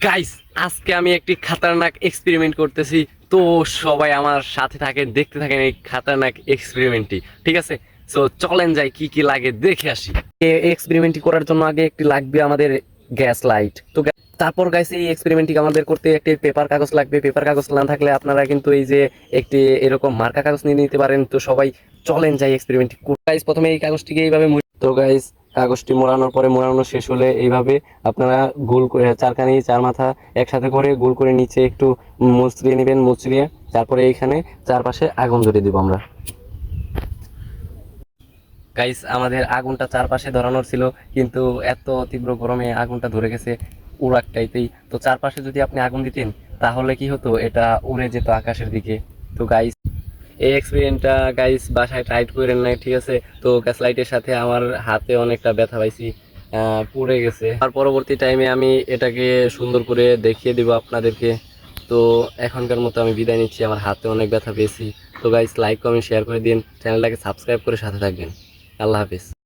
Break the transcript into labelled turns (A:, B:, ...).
A: Guys, আজকে আমি একটি খাতারনাক এক্সপেরিমেন্ট করতেছি। তো সবাই আমার সাথে থাকেন, দেখতে থাকেন এই খাতারনাক এক্সপেরিমেন্টটি। ঠিক আছে, সো চলেন যাই কি কি লাগে দেখে আসি। এই এক্সপেরিমেন্টটি করার জন্য আগে একটি লাগবে আমাদের গ্যাস লাইট। তো তারপর গাইস এই এক্সপেরিমেন্টটি আমাদের করতে একটি পেপার কাগজ লাগবে। পেপার কাগজ না থাকলে আপনারা কিন্তু এই যে একটি এরকম মার্কা কাগজ নিয়ে নিতে পারেন। তো সবাই চলেন যাই এক্সপেরিমেন্টটি। গাইস প্রথমে এই কাগজটিকে এইভাবে তো গাইস কাগজটি মোড়ানোর পরে মোড়ানো শেষ হলে এইভাবে আপনারা গোল করে চারখানি চার মাথা একসাথে করে গোল করে নিচে একটু মুচড়িয়ে নেবেন। মুচড়িয়ে তারপরে এইখানে চারপাশে আগুন ধরিয়ে দিব আমরা। গাইস আমাদের আগুনটা চারপাশে ধরানোর ছিল, কিন্তু এত তীব্র গরমে আগুনটা ধরে গেছে উড়াকটাইতেই। তো চারপাশে যদি আপনি আগুন দিতেন তাহলে কি হতো, এটা উড়ে যেত আকাশের দিকে। তো গাইস এই এক্সপেরিয়েন্সটা গাইস বাসায় ট্রাই করেন নাই, ঠিক আছে? তো গ্যাস লাইটের সাথে আমার হাতে অনেকটা ব্যথা পাইছি, পুড়ে গেছে। আর পরবর্তী টাইমে আমি এটাকে সুন্দর করে দেখিয়ে দিব আপনাদেরকে। তো এখনকার মতো আমি বিদায় নিচ্ছি, আমার হাতে অনেক ব্যথা পেয়েছি। তো গাইস লাইক কমেন্ট শেয়ার করে দিন, চ্যানেলটাকে সাবস্ক্রাইব করে সাথে থাকবেন। আল্লাহ হাফিজ।